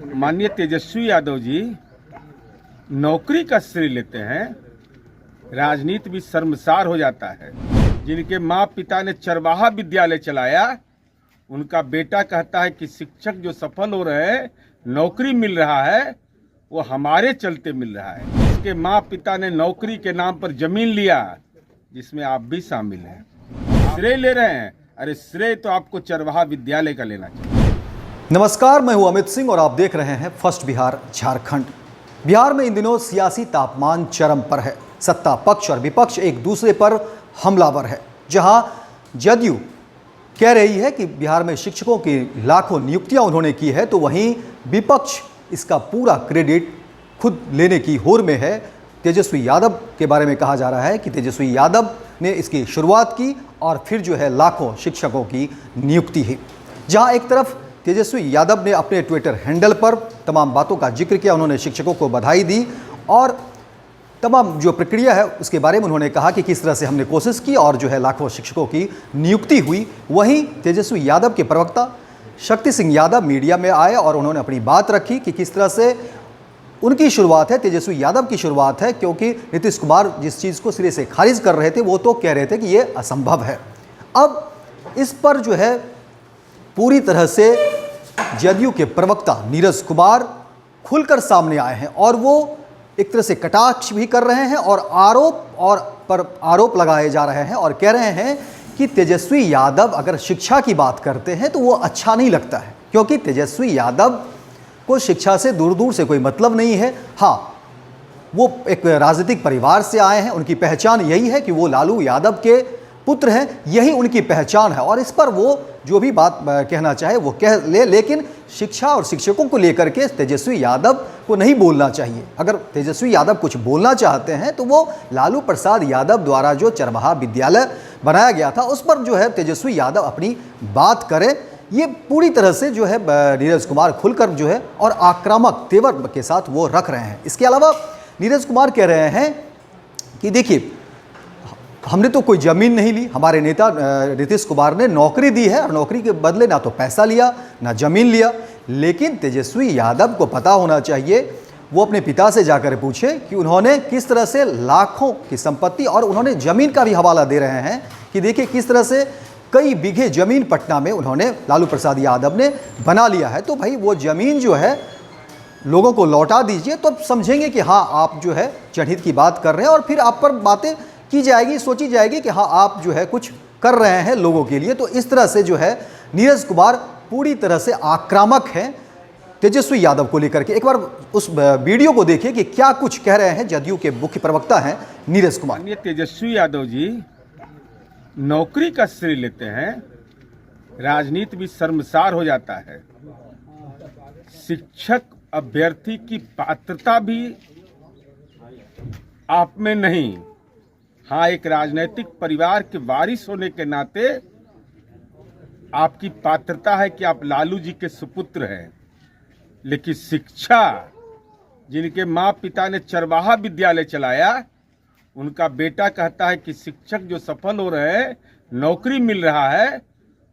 माननीय तेजस्वी यादव जी नौकरी का श्रेय लेते हैं, राजनीति भी शर्मसार हो जाता है। जिनके माँ पिता ने चरवाहा विद्यालय चलाया, उनका बेटा कहता है कि शिक्षक जो सफल हो रहे हैं, नौकरी मिल रहा है, वो हमारे चलते मिल रहा है। जिसके माँ पिता ने नौकरी के नाम पर जमीन लिया, जिसमें आप भी शामिल हैं, श्रेय ले रहे हैं। अरे श्रेय तो आपको चरवाहा विद्यालय का लेना चाहिए। नमस्कार, मैं हूं अमित सिंह और आप देख रहे हैं फर्स्ट बिहार झारखंड। बिहार में इन दिनों सियासी तापमान चरम पर है। सत्ता पक्ष और विपक्ष एक दूसरे पर हमलावर है। जहां जदयू कह रही है कि बिहार में शिक्षकों की लाखों नियुक्तियां उन्होंने की है, तो वहीं विपक्ष इसका पूरा क्रेडिट खुद लेने की होड़ में है। तेजस्वी यादव के बारे में कहा जा रहा है कि तेजस्वी यादव ने इसकी शुरुआत की और फिर जो है लाखों शिक्षकों की नियुक्ति है। जहां एक तरफ तेजस्वी यादव ने अपने ट्विटर हैंडल पर तमाम बातों का जिक्र किया, उन्होंने शिक्षकों को बधाई दी और तमाम जो प्रक्रिया है उसके बारे में उन्होंने कहा कि किस तरह से हमने कोशिश की और जो है लाखों शिक्षकों की नियुक्ति हुई। वहीं तेजस्वी यादव के प्रवक्ता शक्ति सिंह यादव मीडिया में आए और उन्होंने अपनी बात रखी कि किस तरह से उनकी शुरुआत है, तेजस्वी यादव की शुरुआत है, क्योंकि नीतीश कुमार जिस चीज़ को सिरे से खारिज कर रहे थे वो तो कह रहे थे कि ये असंभव है। अब इस पर जो है पूरी तरह से जदयू के प्रवक्ता नीरज कुमार खुलकर सामने आए हैं और वो एक तरह से कटाक्ष भी कर रहे हैं और आरोप लगाए जा रहे हैं और कह रहे हैं कि तेजस्वी यादव अगर शिक्षा की बात करते हैं तो वो अच्छा नहीं लगता है, क्योंकि तेजस्वी यादव को शिक्षा से दूर दूर से कोई मतलब नहीं है। हाँ, वो एक राजनीतिक परिवार से आए हैं, उनकी पहचान यही है कि वो लालू यादव के पुत्र हैं, यही उनकी पहचान है और इस पर वो जो भी बात कहना चाहे वो कह ले, लेकिन शिक्षा और शिक्षकों को लेकर के तेजस्वी यादव को नहीं बोलना चाहिए। अगर तेजस्वी यादव कुछ बोलना चाहते हैं तो वो लालू प्रसाद यादव द्वारा जो चरवाहा विद्यालय बनाया गया था उस पर जो है तेजस्वी यादव अपनी बात करें। ये पूरी तरह से जो है नीरज कुमार खुलकर जो है और आक्रामक तेवर के साथ वो रख रहे हैं। इसके अलावा नीरज कुमार कह रहे हैं कि देखिए, हमने तो कोई ज़मीन नहीं ली, हमारे नेता नीतीश कुमार ने नौकरी दी है और नौकरी के बदले ना तो पैसा लिया ना ज़मीन लिया। लेकिन तेजस्वी यादव को पता होना चाहिए, वो अपने पिता से जाकर पूछे कि उन्होंने किस तरह से लाखों की संपत्ति और उन्होंने ज़मीन का भी हवाला दे रहे हैं कि देखिए किस तरह से कई बीघे ज़मीन पटना में उन्होंने लालू प्रसाद यादव ने बना लिया है। तो भाई वो ज़मीन जो है लोगों को लौटा दीजिए, तो समझेंगे कि हाँ आप जो है जनहित की बात कर रहे हैं और फिर आप पर बातें की जाएगी, सोची जाएगी कि हाँ आप जो है कुछ कर रहे हैं लोगों के लिए। तो इस तरह से जो है नीरज कुमार पूरी तरह से आक्रामक हैं तेजस्वी यादव को लेकर के। एक बार उस वीडियो को देखिए कि क्या कुछ कह रहे हैं जदयू के मुख्य प्रवक्ता हैं नीरज कुमार। माननीय तेजस्वी यादव जी नौकरी का श्रेय लेते हैं, राजनीति भी शर्मसार हो जाता है। शिक्षक अभ्यर्थी की पात्रता भी आप में नहीं। हाँ, एक राजनीतिक परिवार के वारिस होने के नाते आपकी पात्रता है कि आप लालू जी के सुपुत्र हैं, लेकिन शिक्षा जिनके माँ पिता ने चरवाहा विद्यालय चलाया, उनका बेटा कहता है कि शिक्षक जो सफल हो रहे हैं, नौकरी मिल रहा है,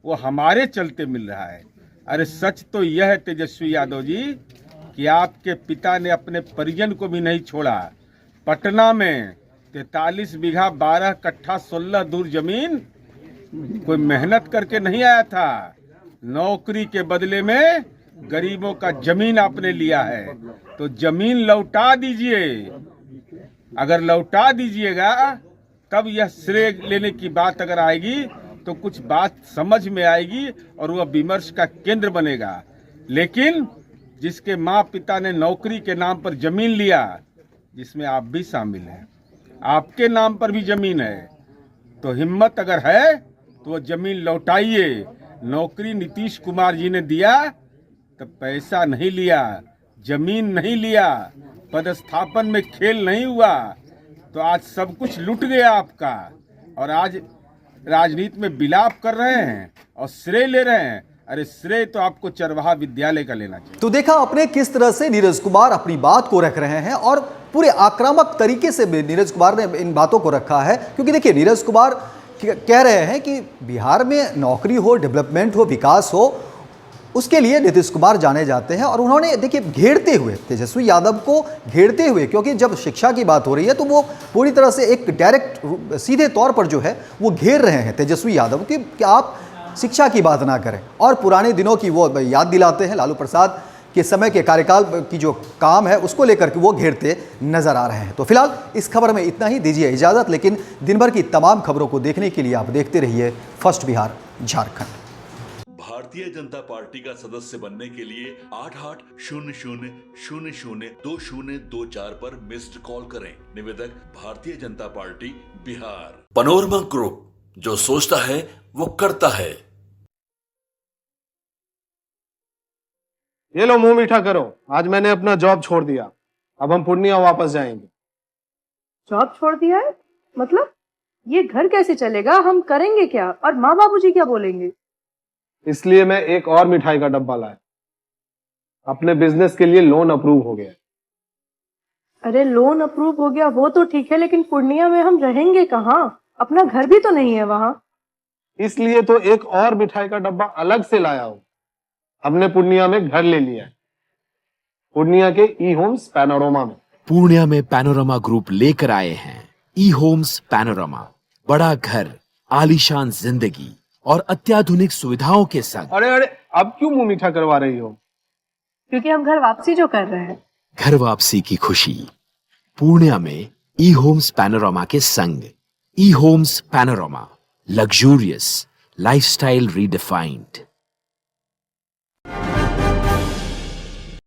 वो हमारे चलते मिल रहा है। अरे सच तो यह है तेजस्वी यादव जी कि आपके पिता ने अपने परिजन को भी नहीं छोड़ा। पटना में 43 बीघा 12 कट्ठा 16 दूर जमीन कोई मेहनत करके नहीं आया था, नौकरी के बदले में गरीबों का जमीन आपने लिया है। तो जमीन लौटा दीजिए, अगर लौटा दीजिएगा तब यह श्रेय लेने की बात अगर आएगी तो कुछ बात समझ में आएगी और वह विमर्श का केंद्र बनेगा। लेकिन जिसके माँ पिता ने नौकरी के नाम पर जमीन लिया, जिसमें आप भी शामिल हैं, आपके नाम पर भी जमीन है, तो हिम्मत अगर है तो वो जमीन लौटाइए। नौकरी नीतीश कुमार जी ने दिया तो पैसा नहीं लिया, जमीन नहीं लिया, पदस्थापन में खेल नहीं हुआ, तो आज सब कुछ लुट गया आपका और आज राजनीति में विलाप कर रहे हैं और श्रेय ले रहे हैं। अरे श्रेय तो आपको चरवाहा विद्यालय का लेना चाहिए। तो देखा आपने किस तरह से नीरज कुमार अपनी बात को रख रहे हैं और पूरे आक्रामक तरीके से नीरज कुमार ने इन बातों को रखा है। क्योंकि देखिए, नीरज कुमार कह रहे हैं कि बिहार में नौकरी हो, डेवलपमेंट हो, विकास हो, उसके लिए नीतीश कुमार जाने जाते हैं और उन्होंने देखिए घेरते हुए तेजस्वी यादव को घेरते हुए, क्योंकि जब शिक्षा की बात हो रही है तो वो पूरी तरह से एक डायरेक्ट सीधे तौर पर जो है वो घेर रहे हैं तेजस्वी यादव कि आप शिक्षा की बात ना करें, और पुराने दिनों की वो याद दिलाते हैं। लालू प्रसाद के समय के कार्यकाल की जो काम है उसको लेकर के वो घेरते नजर आ रहे हैं। तो फिलहाल इस खबर में इतना ही, दीजिए इजाजत, लेकिन दिन भर की तमाम खबरों को देखने के लिए आप देखते रहिए फर्स्ट बिहार झारखंड। भारतीय जनता पार्टी का सदस्य बनने के लिए 8800002024 पर मिस्ड कॉल करें। निवेदक Bharatiya Janata party Bihar. Panorama group, जो सोचता है वो करता है। ये लो मुंह मीठा करो, आज मैंने अपना जॉब छोड़ दिया, अब हम पूर्णिया वापस जाएंगे। जॉब छोड़ दिया है? मतलब ये घर कैसे चलेगा? हम करेंगे क्या? और माँ बाबूजी क्या बोलेंगे? इसलिए मैं एक और मिठाई का डब्बा लाया। अपने बिजनेस के लिए लोन अप्रूव हो गया। अरे लोन अप्रूव हो गया वो तो ठीक है, लेकिन पूर्णिया में हम रहेंगे कहाँ? अपना घर भी तो नहीं है वहाँ। इसलिए तो एक और मिठाई का डब्बा अलग से लाया हूँ। हमने पूर्णिया में घर ले लिया है, पूर्णिया के ई होम्स पैनोरमा में। पूर्णिया में पैनोरमा ग्रुप लेकर आए हैं ई होम्स पैनोरमा। बड़ा घर, आलीशान जिंदगी और अत्याधुनिक सुविधाओं के संग। अरे अरे, अब क्यों मुंह मीठा करवा रही हो? क्योंकि हम घर वापसी जो कर रहे हैं। घर वापसी की खुशी पूर्णिया में ई होम्स पैनोरमा के संग। E Homes Panorama, luxurious lifestyle redefined.